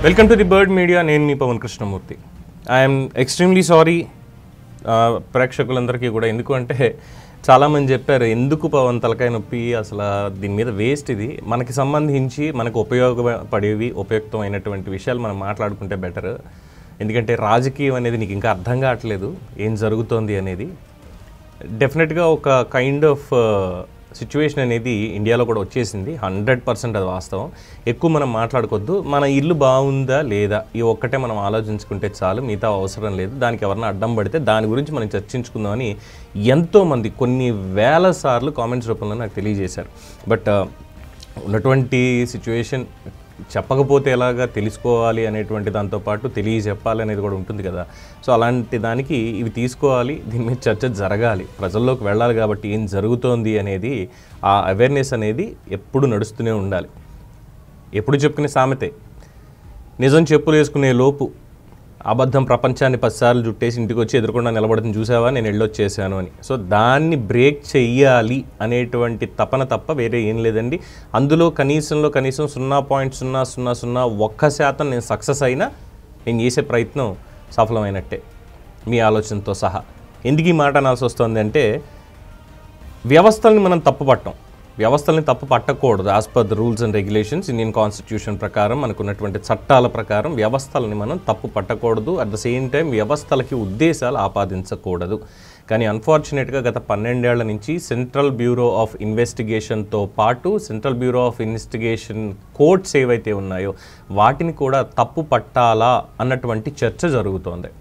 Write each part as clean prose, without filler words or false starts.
Welcome to the bird media. నేను మీ Pavan Krishnamurthy. I'm extremely sorry ప్రేక్షకులందరికీ కూడా. ఎందుకు అంటే చాలామంది చెప్పారు, ఎందుకు పవన్ తలకాయ నొప్పి, అసలు దీని మీద వేస్ట్, ఇది మనకి సంబంధించి మనకు ఉపయోగపడేవి ఉపయుక్తమైనటువంటి విషయాలు మనం మాట్లాడుకుంటే బెటర్. ఎందుకంటే రాజకీయం అనేది నీకు ఇంకా అర్థం కావట్లేదు ఏం జరుగుతోంది అనేది. డెఫినెట్గా ఒక కైండ్ ఆఫ్ సిచ్యువేషన్ అనేది ఇండియాలో కూడా వచ్చేసింది. 100% అది వాస్తవం. ఎక్కువ మనం మాట్లాడుకోవద్దు. మన ఇల్లు బాగుందా లేదా ఈ ఒక్కటే మనం ఆలోచించుకుంటే చాలు, మిగతా అవసరం లేదు. దానికి ఎవరన్నా అడ్డం పడితే దాని గురించి మనం చర్చించుకుందామని ఎంతోమంది కొన్ని వేల సార్లు కామెంట్స్ రూపంలో నాకు తెలియజేశారు. బట్ ఉన్నటువంటి సిచ్యువేషన్ చెప్పకపోతే ఎలాగా, తెలుసుకోవాలి అనేటువంటి దాంతోపాటు తెలియజెప్పాలి అనేది కూడా ఉంటుంది కదా. సో అలాంటి దానికి ఇవి తీసుకోవాలి, దీని మీద చర్చ జరగాలి, ప్రజల్లోకి వెళ్ళాలి. కాబట్టి ఏం జరుగుతోంది అనేది, ఆ అవేర్నెస్ అనేది ఎప్పుడు నడుస్తూనే ఉండాలి. ఎప్పుడు చెప్పుకునే సామెతే, నిజం చెప్పులు వేసుకునే లోపు అబద్ధం ప్రపంచాన్ని 10 సార్లు జుట్టేసి ఇంటికి వచ్చి ఎదురుకుండా నిలబడుతుంది, చూసావా నేను వెళ్ళొచ్చేసాను అని. సో దాన్ని బ్రేక్ చెయ్యాలి అనేటువంటి తపన తప్ప వేరే ఏం లేదండి. అందులో కనీసం 0.00001% నేను సక్సెస్ అయినా నేను చేసే ప్రయత్నం సఫలమైనట్టే, మీ ఆలోచనతో సహా. ఎందుకు ఈ మాట అనాల్సి వస్తుంది అంటే, వ్యవస్థల్ని మనం తప్పుపట్టం, వ్యవస్థల్ని తప్పు పట్టకూడదు. As per the rules and regulations, Indian constitution ప్రకారం, మనకున్నటువంటి చట్టాల ప్రకారం వ్యవస్థలని మనం తప్పు పట్టకూడదు. అట్ ద సేమ్ టైం వ్యవస్థలకి ఉద్దేశాలు ఆపాదించకూడదు. కానీ అన్ఫార్చునేట్గా గత 12 ఏళ్ల నుంచి సెంట్రల్ బ్యూరో ఆఫ్ ఇన్వెస్టిగేషన్తో పాటు central bureau of investigation courts ఏవైతే ఉన్నాయో వాటిని కూడా తప్పు పట్టాలా అన్నటువంటి చర్చ జరుగుతోంది.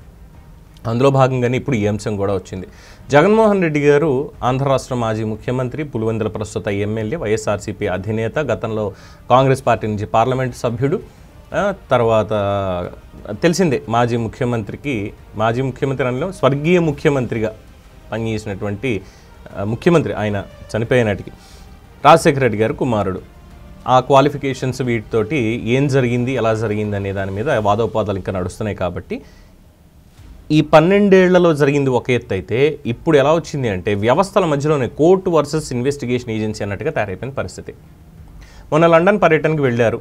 అందులో భాగంగానే ఇప్పుడు ఈ అంశం కూడా వచ్చింది. జగన్మోహన్ రెడ్డి గారు ఆంధ్ర రాష్ట్ర మాజీ ముఖ్యమంత్రి, పులివెందుల ప్రస్తుత ఎమ్మెల్యే, వైఎస్ఆర్సీపీ అధినేత, గతంలో కాంగ్రెస్ పార్టీ నుంచి పార్లమెంటు సభ్యుడు, తర్వాత తెలిసిందే మాజీ ముఖ్యమంత్రి అనలో స్వర్గీయ ముఖ్యమంత్రిగా పనిచేసినటువంటి ముఖ్యమంత్రి, ఆయన చనిపోయే నాటికి రాజశేఖర రెడ్డి గారు కుమారుడు. ఆ క్వాలిఫికేషన్స్ వీటితోటి ఏం జరిగింది, ఎలా జరిగింది అనే దాని మీద వాదోపాదాలు ఇంకా నడుస్తున్నాయి. కాబట్టి ఈ 12 ఏళ్లలో జరిగింది ఒక ఎత్తు అయితే, ఇప్పుడు ఎలా వచ్చింది అంటే వ్యవస్థల మధ్యలోనే కోర్టు వర్సెస్ ఇన్వెస్టిగేషన్ ఏజెన్సీ అన్నట్టుగా తయారైపోయిన పరిస్థితి. మొన్న లండన్ పర్యటనకు వెళ్ళారు.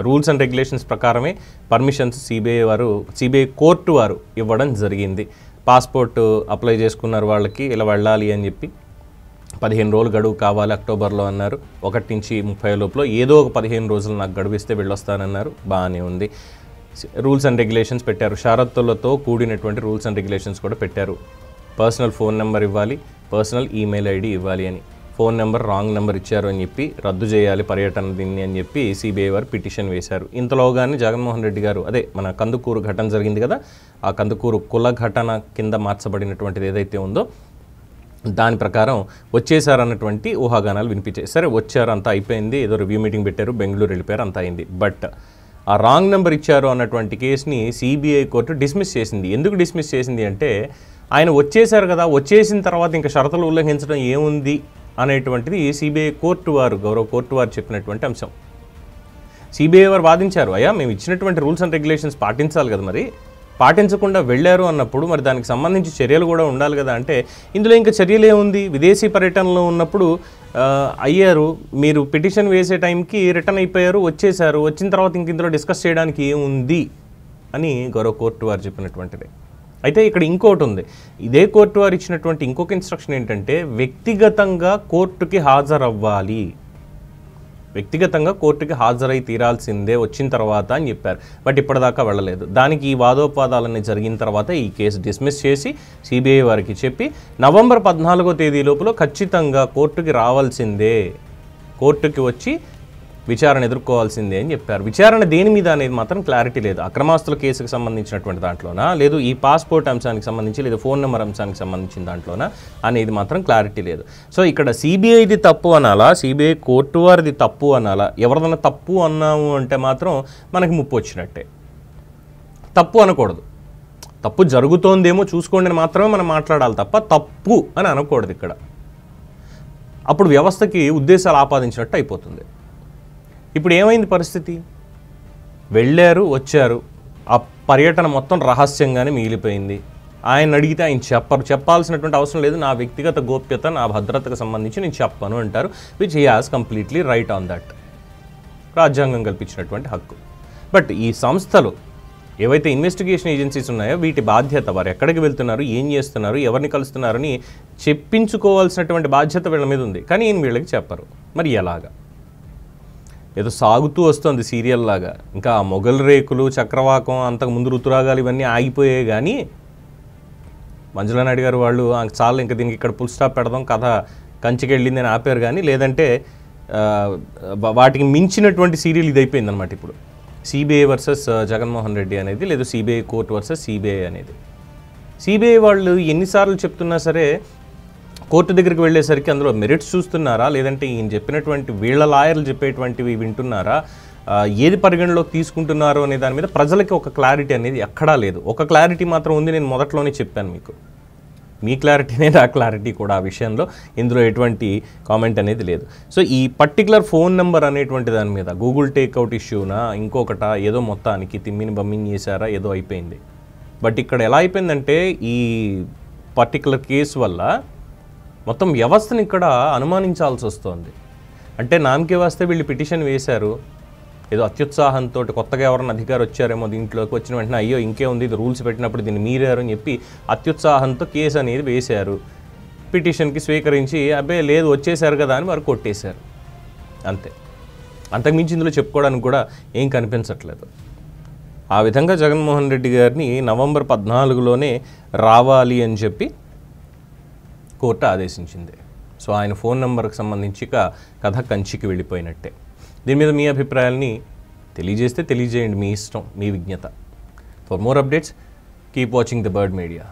రూల్స్ అండ్ రెగ్యులేషన్స్ ప్రకారమే పర్మిషన్స్ సిబిఐ కోర్టు వారు ఇవ్వడం జరిగింది. పాస్పోర్ట్ అప్లై చేసుకున్నారు వాళ్ళకి, ఇలా వెళ్ళాలి అని చెప్పి 15 రోజులు గడువు కావాలి అక్టోబర్లో అన్నారు. 1 నుంచి 30 లోపల ఏదో ఒక 15 రోజులు నాకు గడువు ఇస్తే వెళ్ళొస్తానన్నారు. బాగానే ఉంది. రూల్స్ అండ్ రెగ్యులేషన్స్ పెట్టారు, షరతులతో కూడినటువంటి రూల్స్ అండ్ రెగ్యులేషన్స్ కూడా పెట్టారు. పర్సనల్ ఫోన్ నెంబర్ ఇవ్వాలి, పర్సనల్ ఈమెయిల్ ఐడి ఇవ్వాలి అని. ఫోన్ నెంబర్ రాంగ్ నెంబర్ ఇచ్చారు అని చెప్పి రద్దు చేయాలి పర్యటన దీన్ని అని చెప్పి సిబిఐ వారు పిటిషన్ వేశారు. ఇంతలోగానే జగన్మోహన్ రెడ్డి గారు, అదే మన కందుకూరు ఘటన జరిగింది కదా, ఆ కందుకూరు కుల ఘటన కింద మార్చబడినటువంటిది ఏదైతే ఉందో దాని ప్రకారం వచ్చేసారన్నటువంటి ఊహాగానాలు వినిపించాయి. సరే వచ్చారు, అంతా అయిపోయింది, ఏదో రివ్యూ మీటింగ్ పెట్టారు, బెంగళూరు వెళ్ళిపోయారు, అంతా అయింది. బట్ ఆ రాంగ్ నెంబర్ ఇచ్చారు అన్నటువంటి కేసుని సిబిఐ కోర్టు డిస్మిస్ చేసింది. ఎందుకు డిస్మిస్ చేసింది అంటే, ఆయన వచ్చేసారు కదా, వచ్చేసిన తర్వాత ఇంకా షరతులు ఉల్లంఘించడం ఏముంది అనేటువంటిది సిబిఐ కోర్టు వారు, గౌరవ కోర్టు వారు చెప్పినటువంటి అంశం. సిబిఐ వారు వాదించారు, అయ్యా మేము ఇచ్చినటువంటి రూల్స్ అండ్ రెగ్యులేషన్స్ పాటించాలి కదా, మరి పాటించకుండా వెళ్ళారు అన్నప్పుడు మరి దానికి సంబంధించి చర్యలు కూడా ఉండాలి కదా. అంటే ఇందులో ఇంకా చర్యలు ఏముంది, విదేశీ పర్యటనలో ఉన్నప్పుడు అయ్యారు, మీరు పిటిషన్ వేసే టైంకి రిటర్న్ అయిపోయారు, వచ్చేసారు, వచ్చిన తర్వాత ఇంక ఇందులో డిస్కస్ చేయడానికి ఏముంది అని గౌరవ కోర్టు వారు చెప్పినటువంటిది. అయితే ఇక్కడ ఇంకోటి ఉంది. ఇదే కోర్టు వారు ఇచ్చినటువంటి ఇంకొక ఇన్స్ట్రక్షన్ ఏంటంటే, వ్యక్తిగతంగా కోర్టుకి హాజరవ్వాలి, వ్యక్తిగతంగా కోర్టుకి హాజరై తీరాల్సిందే వచ్చిన తర్వాత అని చెప్పారు. బట్ ఇప్పటిదాకా వెళ్ళలేదు. దానికి ఈ వాదోపాదాలన్నీ జరిగిన తర్వాత ఈ కేసు డిస్మిస్ చేసి సిబిఐ వారికి చెప్పి నవంబర్ 14వ తేదీ లోపల ఖచ్చితంగా కోర్టుకి రావాల్సిందే, కోర్టుకి వచ్చి విచారణ ఎదుర్కోవాల్సిందే అని చెప్పారు. విచారణ దేని మీద అనేది మాత్రం క్లారిటీ లేదు. అక్రమాస్తుల కేసుకు సంబంధించినటువంటి దాంట్లోనా, లేదు ఈ పాస్పోర్ట్ అంశానికి సంబంధించి, లేదా ఫోన్ నెంబర్ అంశానికి సంబంధించిన దాంట్లోనా అనేది మాత్రం క్లారిటీ లేదు. సో ఇక్కడ సిబిఐది తప్పు అనాలా, సిబిఐ కోర్టు వారిది తప్పు అనాలా? ఎవరిదైనా తప్పు అన్నాము అంటే మాత్రం మనకి ముప్పు వచ్చినట్టే. తప్పు అనకూడదు, తప్పు జరుగుతోందేమో చూసుకోండి అని మాత్రమే మనం మాట్లాడాలి తప్ప తప్పు అని అనకూడదు ఇక్కడ. అప్పుడు వ్యవస్థకి ఉద్దేశాలు ఆపాదించినట్టు అయిపోతుంది. ఇప్పుడు ఏమైంది పరిస్థితి, వెళ్ళారు, వచ్చారు, ఆ పర్యటన మొత్తం రహస్యంగానే మిగిలిపోయింది. ఆయన అడిగితే ఆయన చెప్పాల్సినటువంటి అవసరం లేదు, నా వ్యక్తిగత గోప్యత, నా భద్రతకు సంబంధించి నేను చెప్పను అంటారు. Which he has completely right on that. రాజ్యాంగం కల్పించినటువంటి హక్కు. బట్ ఈ సంస్థలు ఏవైతే ఇన్వెస్టిగేషన్ ఏజెన్సీస్ ఉన్నాయో వీటి బాధ్యత, వారు ఎక్కడికి వెళ్తున్నారు, ఏం చేస్తున్నారు, ఎవరిని కలుస్తున్నారని చెప్పించుకోవాల్సినటువంటి బాధ్యత వీళ్ళ మీద ఉంది. కానీ ఈయన వీళ్ళకి చెప్పరు. మరి ఎలాగా? ఏదో సాగుతూ వస్తుంది సీరియల్ లాగా. ఇంకా ఆ మొగల్ రేకులు, చక్రవాకం, అంతకుముందు ఋతురాగాలు ఇవన్నీ ఆగిపోయాయి. కానీ మంజులా నాయుడు గారు వాళ్ళు చాలా ఇంకా దీనికి ఇక్కడ ఫుల్ స్టాప్ పెడదాం, కథ కంచికి వెళ్ళింది అని ఆపారు. కానీ లేదంటే వాటికి మించినటువంటి సీరియల్ ఇది అయిపోయింది అనమాట. ఇప్పుడు సిబిఐ వర్సెస్ జగన్మోహన్ రెడ్డి అనేది, లేదు సిబిఐ కోర్టు వర్సెస్ సిబిఐ అనేది. సిబిఐ వాళ్ళు ఎన్నిసార్లు చెప్తున్నా సరే కోర్టు దగ్గరికి వెళ్ళేసరికి అందులో మెరిట్స్ చూస్తున్నారా, లేదంటే ఈయన చెప్పినటువంటి వీళ్ళ లాయర్లు చెప్పేటువంటివి వింటున్నారా, ఏది పరిగణలోకి తీసుకుంటున్నారు అనే దాని మీద ప్రజలకి ఒక క్లారిటీ అనేది ఎక్కడా లేదు. ఒక క్లారిటీ మాత్రం ఉంది, నేను మొదట్లోనే చెప్పాను మీకు. మీ క్లారిటీనే నా క్లారిటీ కూడా ఆ విషయంలో. ఇందులో ఎటువంటి కామెంట్ అనేది లేదు. సో ఈ పర్టికులర్ ఫోన్ నెంబర్ అనేటువంటి దాని మీద గూగుల్ టేక్అవుట్ ఇష్యూనా ఇంకొకట ఏదో మొత్తానికి తిమ్మిని బమ్మిని చేశారా ఏదో అయిపోయింది. బట్ ఇక్కడ ఎలా అయిపోయిందంటే ఈ పర్టికులర్ కేసు వల్ల మొత్తం వ్యవస్థను ఇక్కడ అనుమానించాల్సి వస్తుంది. అంటే నామకే వస్తే వీళ్ళు పిటిషన్ వేశారు, ఏదో అత్యుత్సాహంతో కొత్తగా ఎవరైనా అధికారి వచ్చారేమో దీంట్లోకి, వచ్చిన వెంటనే అయ్యో ఇంకే ఉంది, ఇది రూల్స్ పెట్టినప్పుడు దీన్ని మీరారు అని చెప్పి అత్యుత్సాహంతో కేసు అనేది వేశారు. పిటిషన్కి స్వీకరించి అబ్బే లేదు వచ్చేసారు కదా అని వారు కొట్టేశారు. అంతే, అంతకుమించి ఇందులో చెప్పుకోవడానికి కూడా ఏం కనిపించట్లేదు. ఆ విధంగా జగన్మోహన్ రెడ్డి గారిని నవంబర్ 14లోనే రావాలి అని చెప్పి కోర్టు ఆదేశించింది. సో ఆయన ఫోన్ నెంబర్కి సంబంధించి కథ కంచికి వెళ్ళిపోయినట్టే. దీని మీద మీ అభిప్రాయాల్ని తెలియజేస్తే తెలియజేయండి, మీ ఇష్టం, మీ విజ్ఞత. For more updates keep watching the bird media.